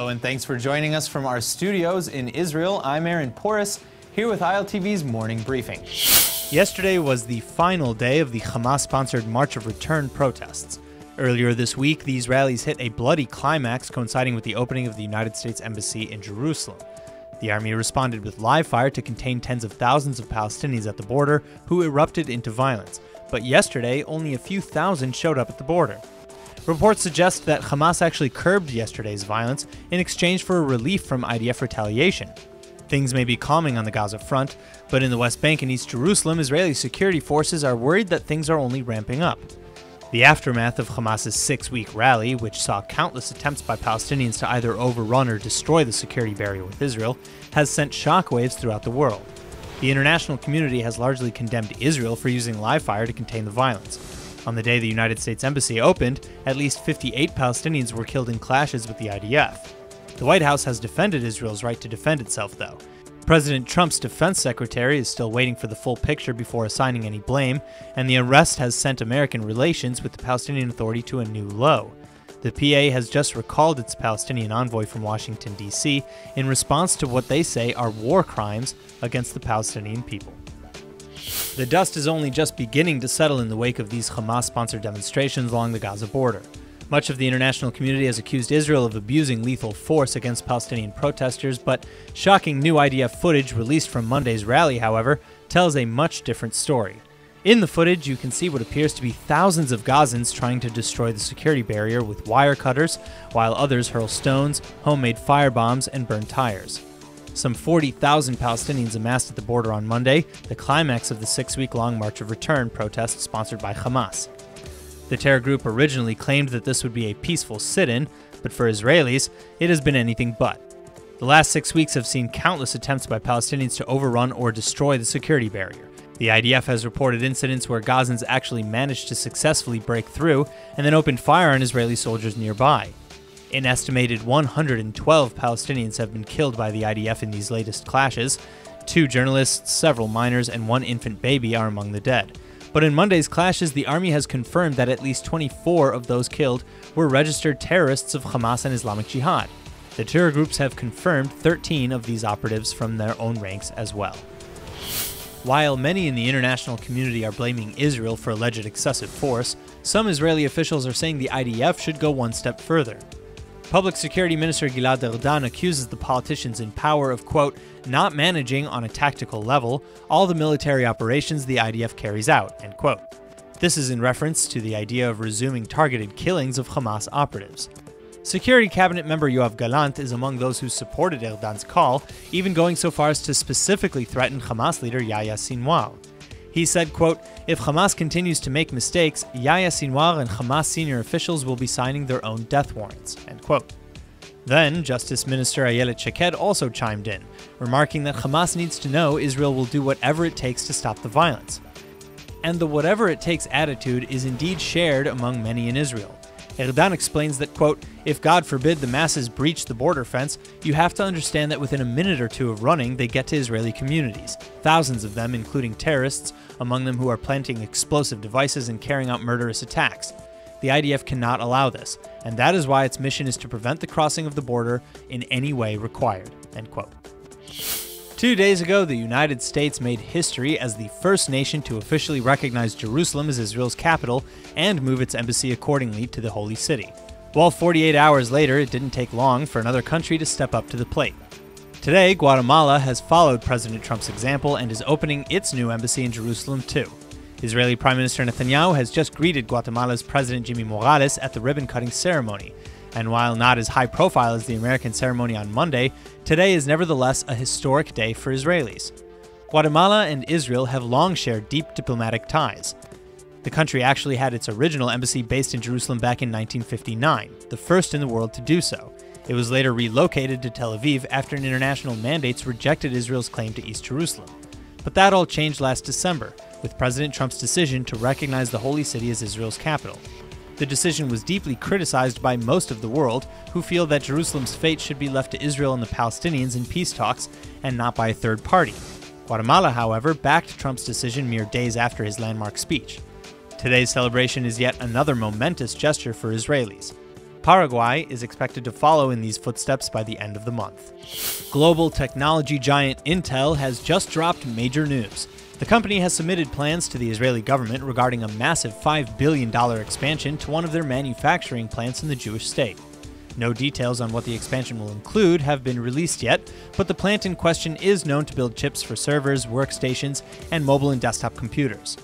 Hello and thanks for joining us from our studios in Israel. I'm Aaron Porras, here with ILTV's morning briefing. Yesterday was the final day of the Hamas-sponsored March of Return protests. Earlier this week, these rallies hit a bloody climax coinciding with the opening of the United States Embassy in Jerusalem. The army responded with live fire to contain tens of thousands of Palestinians at the border who erupted into violence. But yesterday, only a few thousand showed up at the border. Reports suggest that Hamas actually curbed yesterday's violence in exchange for a relief from IDF retaliation. Things may be calming on the Gaza front, but in the West Bank and East Jerusalem, Israeli security forces are worried that things are only ramping up. The aftermath of Hamas's 6-week rally, which saw countless attempts by Palestinians to either overrun or destroy the security barrier with Israel, has sent shockwaves throughout the world. The international community has largely condemned Israel for using live fire to contain the violence. On the day the United States Embassy opened, at least 58 Palestinians were killed in clashes with the IDF. The White House has defended Israel's right to defend itself, though. President Trump's defense secretary is still waiting for the full picture before assigning any blame, and the arrest has sent American relations with the Palestinian Authority to a new low. The PA has just recalled its Palestinian envoy from Washington, D.C., in response to what they say are war crimes against the Palestinian people. The dust is only just beginning to settle in the wake of these Hamas-sponsored demonstrations along the Gaza border. Much of the international community has accused Israel of abusing lethal force against Palestinian protesters, but shocking new IDF footage released from Monday's rally, however, tells a much different story. In the footage, you can see what appears to be thousands of Gazans trying to destroy the security barrier with wire cutters, while others hurl stones, homemade firebombs, and burn tires. Some 40,000 Palestinians amassed at the border on Monday, the climax of the 6-week-long March of Return protest sponsored by Hamas. The terror group originally claimed that this would be a peaceful sit-in, but for Israelis, it has been anything but. The last 6 weeks have seen countless attempts by Palestinians to overrun or destroy the security barrier. The IDF has reported incidents where Gazans actually managed to successfully break through and then opened fire on Israeli soldiers nearby. An estimated 112 Palestinians have been killed by the IDF in these latest clashes. 2 journalists, several minors, and 1 infant baby are among the dead. But in Monday's clashes, the army has confirmed that at least 24 of those killed were registered terrorists of Hamas and Islamic Jihad. The terror groups have confirmed 13 of these operatives from their own ranks as well. While many in the international community are blaming Israel for alleged excessive force, some Israeli officials are saying the IDF should go one step further. Public Security Minister Gilad Erdan accuses the politicians in power of, quote, not managing on a tactical level all the military operations the IDF carries out, end quote. This is in reference to the idea of resuming targeted killings of Hamas operatives. Security Cabinet member Yoav Gallant is among those who supported Erdan's call, even going so far as to specifically threaten Hamas leader Yahya Sinwar. He said, quote, if Hamas continues to make mistakes, Yahya Sinwar and Hamas senior officials will be signing their own death warrants, end quote. Then, Justice Minister Ayelet Shaked also chimed in, remarking that Hamas needs to know Israel will do whatever it takes to stop the violence. And the whatever it takes attitude is indeed shared among many in Israel. Erdan explains that, quote, if God forbid the masses breach the border fence, you have to understand that within a minute or two of running, they get to Israeli communities. Thousands of them, including terrorists, among them who are planting explosive devices and carrying out murderous attacks. The IDF cannot allow this, and that is why its mission is to prevent the crossing of the border in any way required, end quote. 2 days ago, the United States made history as the first nation to officially recognize Jerusalem as Israel's capital and move its embassy accordingly to the Holy City. While 48 hours later, it didn't take long for another country to step up to the plate. Today, Guatemala has followed President Trump's example and is opening its new embassy in Jerusalem too. Israeli Prime Minister Netanyahu has just greeted Guatemala's President Jimmy Morales at the ribbon-cutting ceremony. And while not as high profile as the American ceremony on Monday, today is nevertheless a historic day for Israelis. Guatemala and Israel have long shared deep diplomatic ties. The country actually had its original embassy based in Jerusalem back in 1959, the first in the world to do so. It was later relocated to Tel Aviv after international mandates rejected Israel's claim to East Jerusalem. But that all changed last December, with President Trump's decision to recognize the Holy City as Israel's capital. The decision was deeply criticized by most of the world, who feel that Jerusalem's fate should be left to Israel and the Palestinians in peace talks, and not by a third party. Guatemala, however, backed Trump's decision mere days after his landmark speech. Today's celebration is yet another momentous gesture for Israelis. Paraguay is expected to follow in these footsteps by the end of the month. Global technology giant Intel has just dropped major news. The company has submitted plans to the Israeli government regarding a massive $5 billion expansion to one of their manufacturing plants in the Jewish state. No details on what the expansion will include have been released yet, but the plant in question is known to build chips for servers, workstations, and mobile and desktop computers.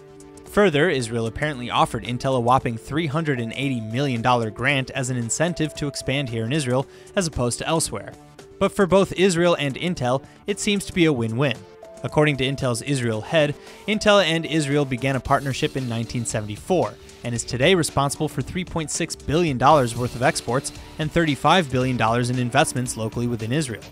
Further, Israel apparently offered Intel a whopping $380 million grant as an incentive to expand here in Israel as opposed to elsewhere. But for both Israel and Intel, it seems to be a win-win. According to Intel's Israel head, Intel and Israel began a partnership in 1974 and is today responsible for $3.6 billion worth of exports and $35 billion in investments locally within Israel.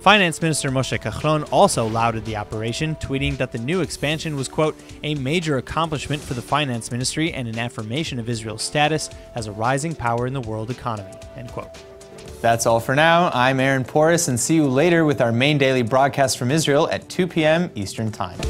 Finance Minister Moshe Kachlon also lauded the operation, tweeting that the new expansion was, quote, a major accomplishment for the finance ministry and an affirmation of Israel's status as a rising power in the world economy, end quote. That's all for now. I'm Aaron Porras, and see you later with our main daily broadcast from Israel at 2 p.m. Eastern Time.